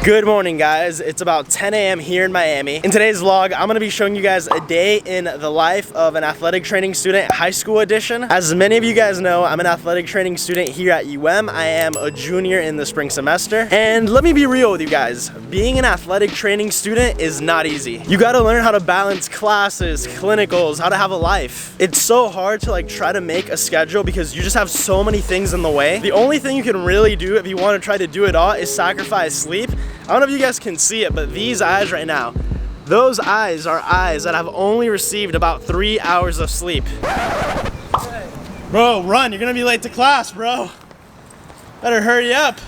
Good morning, guys. It's about 10 a.m. here in Miami. In today's vlog, I'm gonna be showing you guys a day in the life of an athletic training student, high school edition. As many of you guys know, I'm an athletic training student here at UM. I am a junior in the spring semester. And let me be real with you guys. Being an athletic training student is not easy. You gotta learn how to balance classes, clinicals, how to have a life. It's so hard to try to make a schedule because you just have so many things in the way. The only thing you can really do if you want to try to do it all is sacrifice sleep. I don't know if you guys can see it, but these eyes right now, those eyes are eyes that have only received about 3 hours of sleep. Bro, run, you're gonna be late to class, bro. Better hurry up.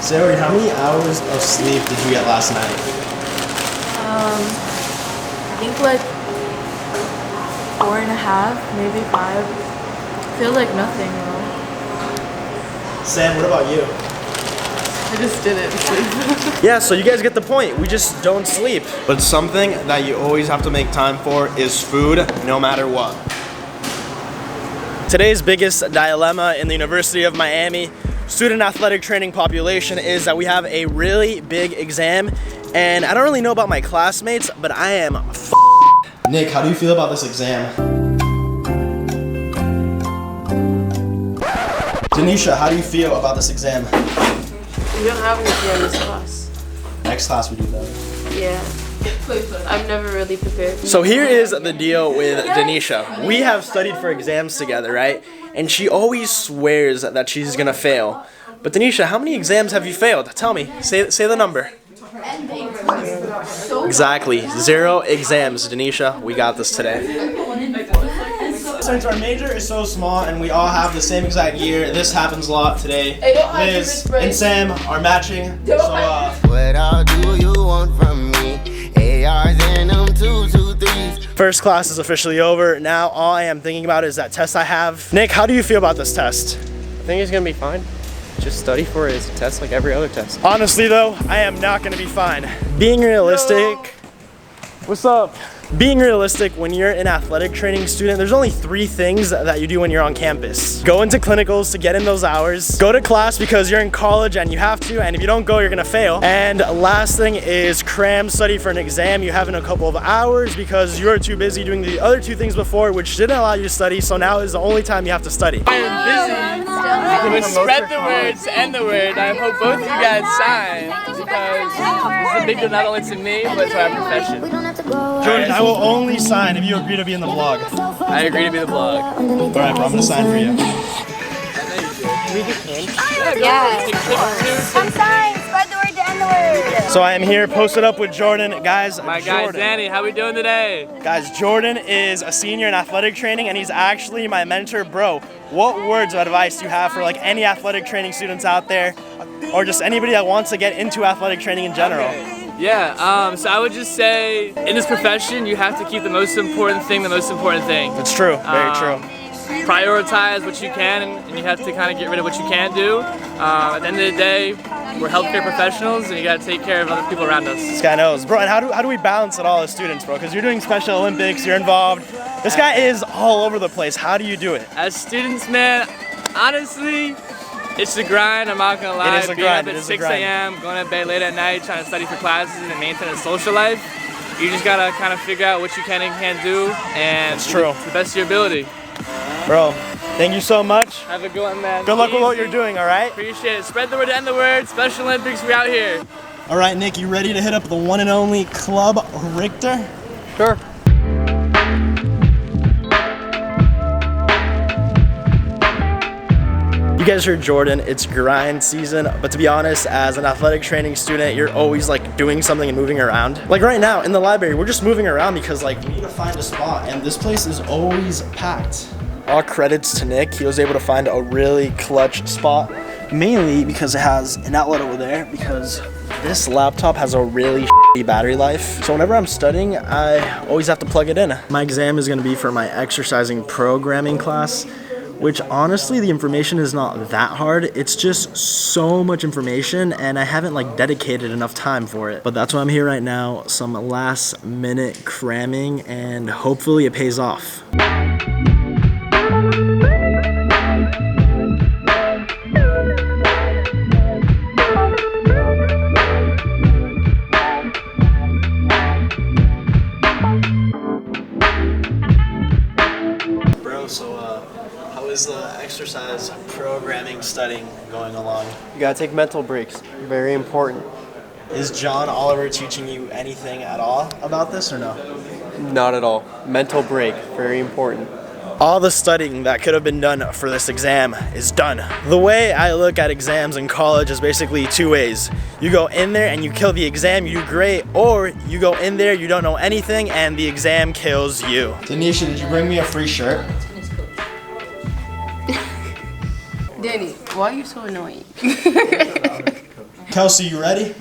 Zoe, how many hours of sleep did you get last night? I think like 4.5, maybe 5. I feel like nothing though. Sam, what about you? I just didn't sleep. Yeah, so you guys get the point. We just don't sleep. But something that you always have to make time for is food, no matter what. Today's biggest dilemma in the University of Miami student athletic training population is that we have a really big exam, and I don't really know about my classmates, but I am Nick, how do you feel about this exam? Denisha, how do you feel about this exam? We don't have an exam this class. Next class we do that. Yeah. I've never really prepared. So here is the deal with Denisha. We have studied for exams together, right? And she always swears that she's gonna fail. But Denisha, how many exams have you failed? Tell me. Say the number. Exactly. 0 exams, Denisha. We got this today. Since our major is so small and we all have the same exact year, this happens a lot today. Liz and Sam are matching. What all do you want from me? ARs and them 223s. First class is officially over. Now all I am thinking about is that test I have. Nick, how do you feel about this test? I think it's gonna be fine. Just study for it. It's a test like every other test. Honestly though, I am not gonna be fine. Being realistic. What's up? Being realistic, when you're an athletic training student, there's only 3 things that you do when you're on campus. Go into clinicals to get in those hours. Go to class because you're in college and you have to, and if you don't go, you're gonna fail. And last thing is cram study for an exam you have in a couple of hours because you're too busy doing the other 2 things before, which didn't allow you to study, so now is the only time you have to study. I am busy. I'm gonna spread the words and the word. I hope both of you guys sign because this is a big deal not only to me, but to our profession. Jordan, I will only sign if you agree to be in the vlog. I agree to be the vlog. All right, bro, I'm gonna sign for you. Come sign, spread the word to end the word. So I am here posted up with Jordan. Guys, My guy Danny, how we doing today? Guys, Jordan is a senior in athletic training and he's actually my mentor. Bro, what words of advice do you have for any athletic training students out there or just anybody that wants to get into athletic training in general? Yeah, so I would just say in this profession, you have to keep the most important thing the most important thing. It's true, very true. Prioritize what you can and you have to kind of get rid of what you can't do. At the end of the day, we're healthcare professionals and you got to take care of other people around us. This guy knows. Bro, and how do we balance it all as students, bro? Because you're doing Special Olympics, you're involved. This guy is all over the place. How do you do it? As students, man, honestly, it's the grind, I'm not gonna lie. It is a grind. Being up at 6 a.m., going to bed late at night, trying to study for classes and maintain a social life. You just gotta kind of figure out what you can and can't do and it's true. To the best of your ability. Bro, thank you so much. Have a good one, man. Good luck with what you're doing, all right? Appreciate it. Spread the word and the word. Special Olympics, we out here. All right, Nick, you ready to hit up the one and only Club Richter? Sure. You guys heard Jordan, it's grind season, but to be honest, as an athletic training student, you're always doing something and moving around. Like right now in the library, we're just moving around because we need to find a spot and this place is always packed. All credits to Nick, he was able to find a really clutch spot, mainly because it has an outlet over there because this laptop has a really shitty battery life. So whenever I'm studying, I always have to plug it in. My exam is gonna be for my exercising programming class, which honestly, the information is not that hard. It's just so much information and I haven't dedicated enough time for it. But that's why I'm here right now, some last minute cramming and hopefully it pays off. is the exercise programming studying going along? You gotta take mental breaks. Very important. Is John Oliver teaching you anything at all about this or no? Not at all. Mental break. Very important. All the studying that could have been done for this exam is done. The way I look at exams in college is basically two ways. You go in there and you kill the exam, you do great, or you go in there, you don't know anything, and the exam kills you. Tanisha, did you bring me a free shirt? Danny, why are you so annoying? Kelsey, you ready?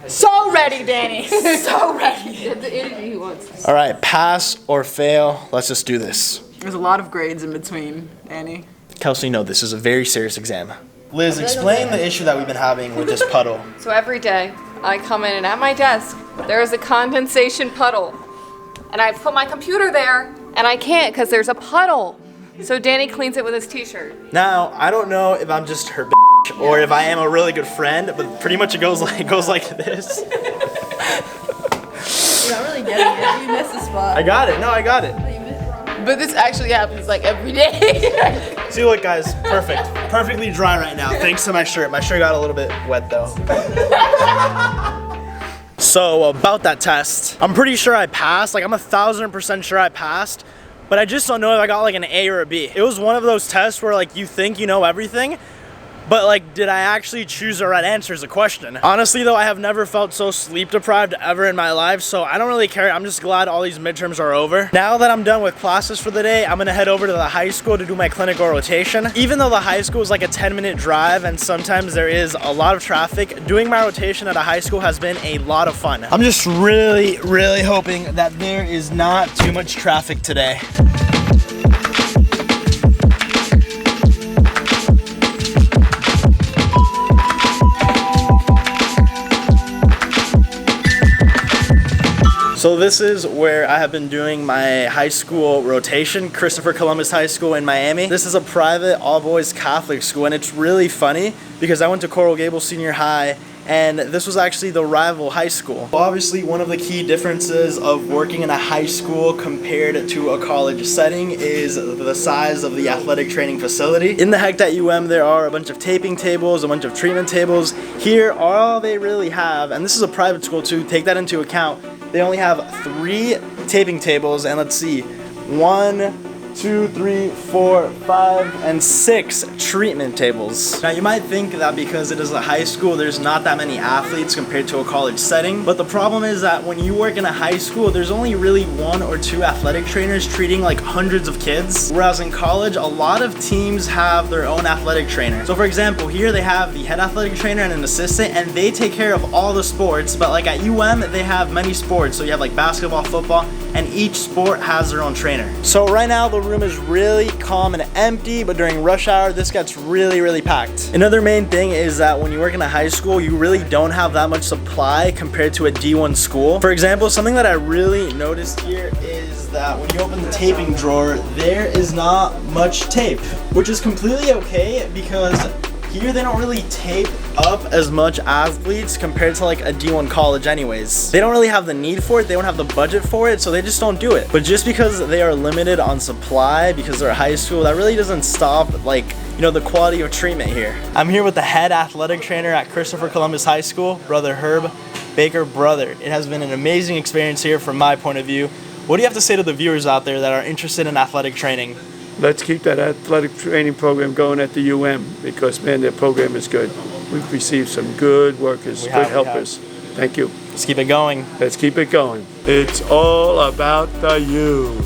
So ready, Danny. So ready. The energy he wants. All right, pass or fail. Let's just do this. There's a lot of grades in between, Annie. Kelsey, no, this is a very serious exam. Liz, explain the issue that we've been having with this puddle. So every day I come in and at my desk there is a condensation puddle. And I put my computer there and I can't because there's a puddle. So Danny cleans it with his t-shirt. Now, I don't know if I'm just her or if I am a really good friend, but pretty much it goes like this. You're not really getting it. You missed the spot. I got it. No, I got it. But this actually happens like every day. See, look, guys, perfect. Perfectly dry right now, thanks to my shirt. My shirt got a little bit wet, though. So, about that test, I'm pretty sure I passed. Like, I'm 1,000% sure I passed, but I just don't know if I got, like, an A or a B. It was one of those tests where, like, you think you know everything, but, like, did I actually choose the right answer is a question. Honestly, though, I have never felt so sleep deprived ever in my life, so I don't really care. I'm just glad all these midterms are over. Now that I'm done with classes for the day, I'm gonna head over to the high school to do my clinical rotation. Even though the high school is like a 10-minute drive and sometimes there is a lot of traffic, doing my rotation at a high school has been a lot of fun. I'm just really, really hoping that there is not too much traffic today. So this is where I have been doing my high school rotation, Christopher Columbus High School in Miami. This is a private all-boys Catholic school, and it's really funny because I went to Coral Gables Senior High, and this was actually the rival high school. Obviously, one of the key differences of working in a high school compared to a college setting is the size of the athletic training facility. In the HECT at UM, there are a bunch of taping tables, a bunch of treatment tables. Here, all they really have, and this is a private school too, take that into account, they only have 3 taping tables, and let's see, 1, 2, 3, 4, 5, and 6 treatment tables. Now you might think that because it is a high school, there's not that many athletes compared to a college setting, but the problem is that when you work in a high school, there's only really 1 or 2 athletic trainers treating like hundreds of kids, whereas in college, a lot of teams have their own athletic trainer. So for example, here they have the head athletic trainer and an assistant, and they take care of all the sports, but like at UM, they have many sports. So you have like basketball, football, and each sport has their own trainer. So right now, the room is really calm and empty, but during rush hour, this gets really, really packed. Another main thing is that when you work in a high school, you really don't have that much supply compared to a D1 school. For example, something that I really noticed here is that when you open the taping drawer, there is not much tape, which is completely okay because here they don't really tape up as much athletes compared to like a D1 college anyways. They don't really have the need for it, they don't have the budget for it, so they just don't do it. But just because they are limited on supply because they're a high school, that really doesn't stop like, you know, the quality of treatment here. I'm here with the head athletic trainer at Christopher Columbus High School, Brother Herb Baker. Brother, it has been an amazing experience here from my point of view. What do you have to say to the viewers out there that are interested in athletic training? Let's keep that athletic training program going at the UM because, man, their program is good. We've received some good workers, good helpers. Thank you. Let's keep it going. Let's keep it going. It's all about the U.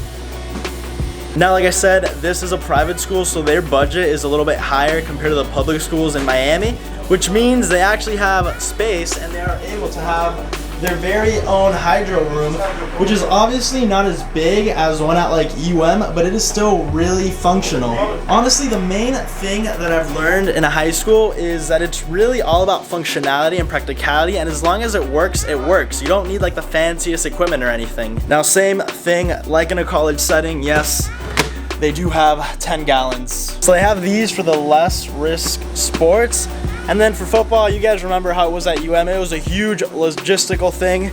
Now, like I said, this is a private school, so their budget is a little bit higher compared to the public schools in Miami, which means they actually have space and they are able to have their very own hydro room, which is obviously not as big as one at like UM, but it is still really functional. Honestly, the main thing that I've learned in a high school is that it's really all about functionality and practicality, and as long as it works, it works. You don't need like the fanciest equipment or anything. Now, same thing like in a college setting, yes, they do have 10 gallons. So they have these for the less risk sports. And then for football, you guys remember how it was at UM. It was a huge logistical thing.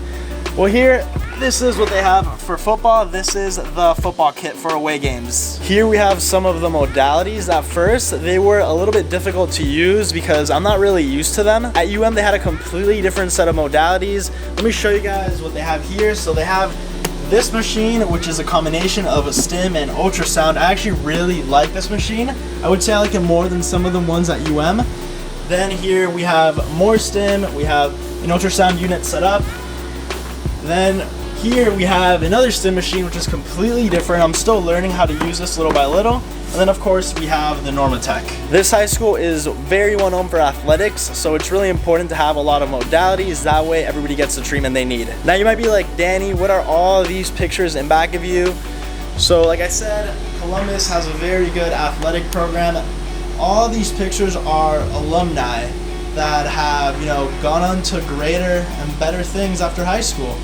Well, here This is what they have for football. This is the football kit for away games. Here we have some of the modalities. At first, they were a little bit difficult to use because I'm not really used to them. At UM, they had a completely different set of modalities. Let me show you guys what they have here. So they have this machine, which is a combination of a stim and ultrasound. I actually really like this machine. I would say I like it more than some of the ones at UM. Then here we have more stim. We have an ultrasound unit set up. Then here we have another stim machine, which is completely different. I'm still learning how to use this little by little. And then of course we have the Normatech. This high school is very well known for athletics, so it's really important to have a lot of modalities. That way everybody gets the treatment they need. Now you might be like, Danny, what are all these pictures in back of you? So like I said, Columbus has a very good athletic program. All these pictures are alumni that have, gone on to greater and better things after high school.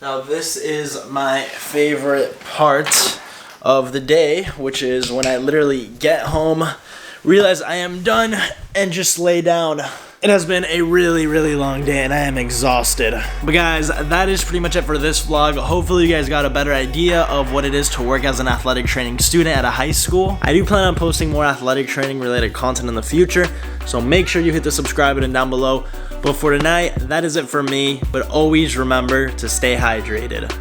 Now this is my favorite part of the day, which is when I literally get home, realize I am done, and just lay down. It has been a really, really long day and I am exhausted. But guys, that is pretty much it for this vlog. Hopefully you guys got a better idea of what it is to work as an athletic training student at a high school. I do plan on posting more athletic training related content in the future, so make sure you hit the subscribe button down below. But for tonight, that is it for me, but always remember to stay hydrated.